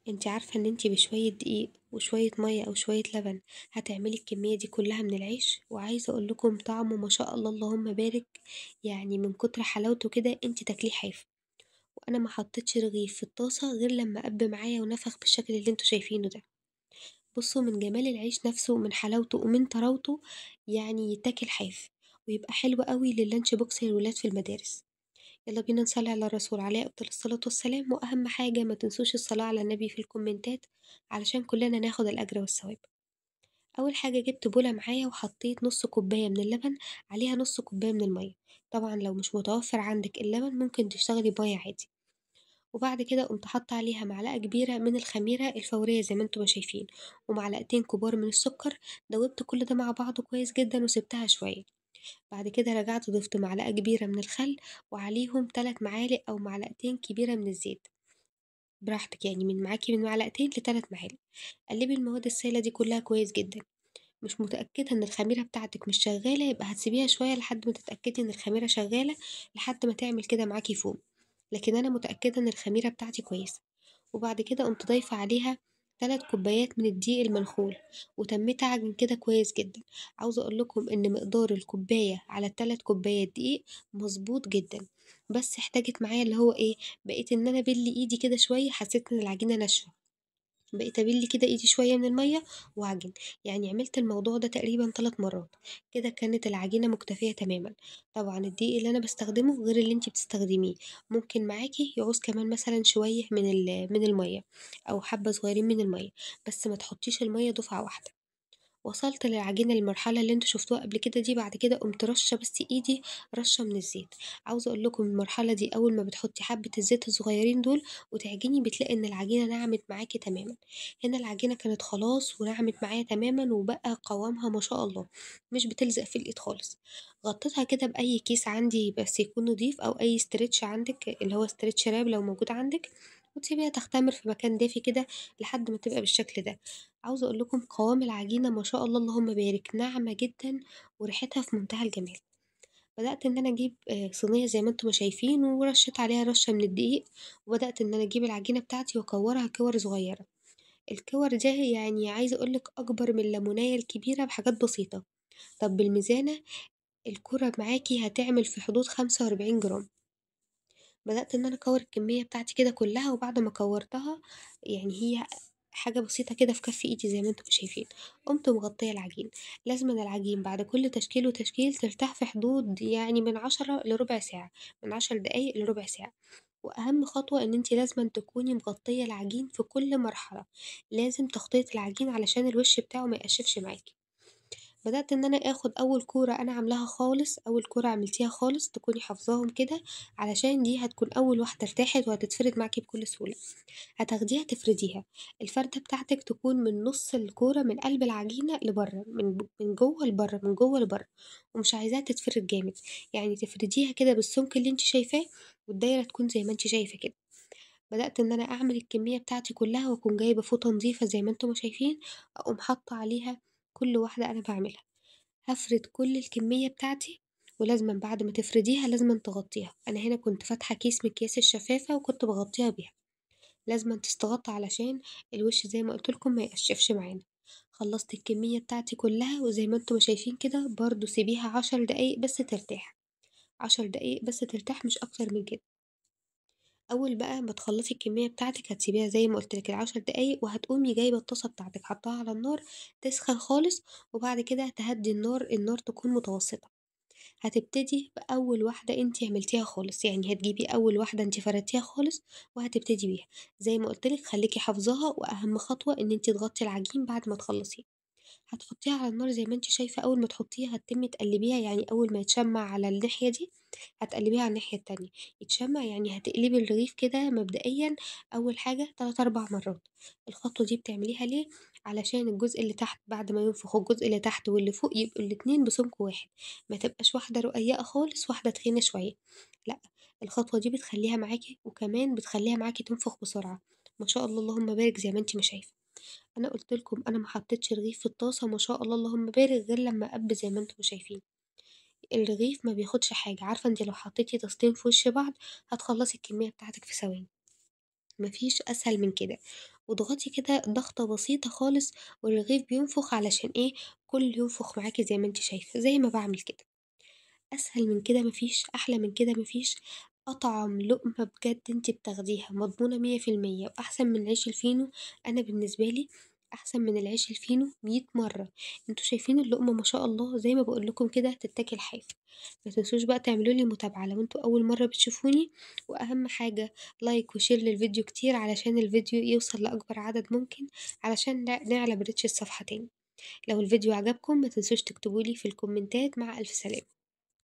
انت عارفة ان انت بشوية دقيق وشوية مية او شوية لبن هتعملي الكمية دي كلها من العيش، وعايزة اقولكم طعمه ما شاء الله اللهم بارك. يعني من كتر حلاوته كده انت تاكليه حاف. وانا ما حطيتش رغيف في الطاسة غير لما قب معايا ونفخ بالشكل اللي انتوا شايفينه ده. بصوا من جمال العيش نفسه ومن حلاوته ومن طراوته، يعني يتاكل حاف ويبقى حلو قوي لللانش بوكس للولاد في المدارس. يلا بينا نصلي على الرسول عليه أفضل الصلاة والسلام، وأهم حاجة ما تنسوش الصلاة على النبي في الكومنتات علشان كلنا ناخد الأجر والثواب. أول حاجة جبت بولة معايا وحطيت نص كوباية من اللبن عليها نص كوباية من المية. طبعا لو مش متوفر عندك اللبن ممكن تشتغلي بمية عادي. وبعد كده قمت حاطة عليها معلقة كبيرة من الخميرة الفورية زي ما انتوا ما شايفين، ومعلقتين كبار من السكر. دوبت كل ده مع بعضه كويس جدا وسبتها شوية. بعد كده رجعت ضفت معلقة كبيرة من الخل، وعليهم 3 معالق أو معلقتين كبيرة من الزيت، براحتك يعني من معاكي من معلقتين ل3 معالق. قلبي المواد السائلة دي كلها كويس جدا. مش متأكدة ان الخميرة بتاعتك مش شغالة يبقى هتسيبيها شوية لحد ما تتأكدي ان الخميرة شغالة، لحد ما تعمل كده معاكي فوم. لكن انا متأكدة ان الخميرة بتاعتي كويسة. وبعد كده قمت ضايفة عليها 3 كوبايات من الدقيق المنخول، وتميت أعجن كده كويس جدا. عاوزة أقولكم إن مقدار الكوباية على ال3 كوبايات دقيق مظبوط جدا. بس احتاجت معايا اللي هو ايه، بقيت إن أنا بلي إيدي كده شوية، حسيت إن العجينة ناشفة. بقيت أبل كده إيدي شوية من المية وأعجن. يعني عملت الموضوع ده تقريبا 3 مرات. كده كانت العجينة مكتفية تماما. طبعا الدقيق اللي أنا بستخدمه غير اللي انتي بتستخدميه. ممكن معاكي يعوز كمان مثلا شوية من المية، أو حبة صغيرين من المية. بس ما تحطيش المية دفعة واحدة. وصلت للعجينة للمرحلة اللي انتوا شفتوها قبل كده دي، بعد كده قمت رشة بس ايدي رشة من الزيت. عاوزة اقول لكم المرحلة دي اول ما بتحطي حبة الزيت الصغيرين دول وتعجني بتلاقي ان العجينة نعمت معاكي تماما. هنا العجينة كانت خلاص ونعمت معايا تماما وبقى قوامها ما شاء الله، مش بتلزق في الايد خالص. غطيتها كده باي كيس عندي بس يكون نضيف، او اي استرتش عندك اللي هو استرتش راب لو موجود عندك، وتسيبيها تختمر في مكان دافي كده لحد ما تبقى بالشكل ده. عاوزة أقول لكم قوام العجينة ما شاء الله اللهم بارك ناعمة جدًا، وريحتها في منتهى الجمال. بدأت إن أنا أجيب صينية زي ما أنتم ما شايفين، ورشيت عليها رشة من الدقيق، وبدأت إن أنا أجيب العجينة بتاعتي وأكورها كور صغيرة. الكور دي يعني عايزة أقول لك أكبر من الليمونية الكبيرة بحاجات بسيطة. طب بالميزانة الكورة معاكي هتعمل في حدود 45 جرام. بدأت إن أنا أكوّر الكمية بتاعتي كده كلّها، وبعد ما كوّرتها يعني هي حاجة بسيطة كده في كَف إيدي زي ما أنتم شايفين، قُمت مغطية العجين. لازمًا العجين بعد كل تشكيل وتشكيل ترتاح في حدود يعني من 10 لربع ساعة، من 10 دقايق لربع ساعة. وأهم خطوة إن أنتِ لازمًا تكوني مغطية العجين في كل مرحلة، لازم تغطية العجين علشان الوش بتاعه ما يقشّفش معاكِ. بدأت إن أنا آخد أول كورة أنا عاملاها خالص، أول كورة عملتيها خالص تكوني حافظاهم كده، علشان دي هتكون أول واحدة ارتاحت وهتتفرد معاكِ بكل سهولة. هتاخديها تفرديها، الفردة بتاعتِك تكون من نُص الكورة من قلب العجينة لبرّه، من جوّه لبرّه، من جوّه لبرّه، ومش عايزاها تتفرد جامد. يعني تفرديها كده بالسمك اللي أنتِ شايفاه، والدايرة تكون زي ما أنتِ شايفة كده. بدأت إن أنا أعمل الكمية بتاعتي كلّها، وأكون جايبة فوطة نضيفة زي ما أنتم ما شايفين، أقوم حاطة عليها كل واحدة أنا باعملها. هافرد كل الكمية بتاعتي، ولازمًا بعد ما تفرديها لازمًا تغطّيها. أنا هنا كنت فاتحة كيس من الأكياس الشفافة وكنت باغطّيها بيها. لازمًا تستغطى علشان الوش زي ما قُلت لكم ما يقشّفش معانا. خلّصت الكمية بتاعتي كلّها وزي ما أنتم ما شايفين كده برضه سيبيها 10 دقايق بس ترتاح، 10 دقايق بس ترتاح مش أكتر من كده. أول بقى ما تخلّصي الكمية بتاعتِك هتسيبيها زي ما قُلت لِك ال10 دقايق، وهتقومي جايبة الطاسة بتاعتِك حاطاها على النار تسخن خالص، وبعد كده تهدّي النار، النار تكون متوسطة. هتبتدي بأول واحدة أنتِ عملتيها خالص، يعني هتجيبي أول واحدة أنتِ فردتيها خالص وهتبتدي بيها. زي ما قُلت لِك خلّيكِ حافظاها، وأهم خطوة إن أنتِ تغطّي العجين بعد ما تخلّصيه. هتحطيها على النار زي ما أنتِ شايفة، أول ما تحطيها هتتمي تقلّبيها، يعني أول ما يتشمّع على الناحية دي هتقلّبيها على الناحية التانية. يتشمّع يعني هتقلبي الرغيف كده مبدئيًا أول حاجة 3، 4 مرات. الخطوة دي بتعمليها ليه؟ علشان الجزء اللي تحت بعد ما ينفخ والجزء اللي تحت واللي فوق يبقوا الاتنين بسمك واحد، ما تبقاش واحدة رقيقة خالص واحدة تخينة شوية. لأ، الخطوة دي بتخلّيها معاكِ، وكمان بتخلّيها معاكِ تنفخ بسرعة. ما شاء الله اللهم بارك زي ما أنتِ ما شايفة. أنا قُلت لكم أنا ما حطيتش رغيف في الطاسة ما شاء الله اللهم بارك غير لمّا قَب زي ما أنتم شايفين. الرغيف ما بياخدش حاجة، عارفة أنتِ لو حطيتِ طاستين في وش بعض هتخلّصي الكمية بتاعتِك في ثواني. ما فيش أسهل من كده، واضغطي كده ضغطة بسيطة خالص والرغيف بينفخ علشان إيه، كُلّه ينفخ معاكِ زي ما أنتِ شايفة، زي ما باعمل كده. أسهل من كده ما فيش، أحلى من كده ما فيش، أطعم لقمة بجد أنتِ بتاخديها مضمونة 100% وأحسن من العيش الفينو. أنا بالنسبة لي أحسن من العيش الفينو 100 مرّة. أنتم شايفين اللقمة ما شاء الله زي ما باقول لكم كده تتاكل حاف. ما تنسوش بقى تعملوا لي متابعة لو أنتم أول مرّة بتشوفوني، وأهم حاجة لايك وشير للفيديو كتير علشان الفيديو يوصل لأكبر عدد ممكن، علشان نعلى بreach الصفحة تاني. لو الفيديو عجبكم ما تنسوش تكتبوا لي في الكومنتات. مع ألف سلامة.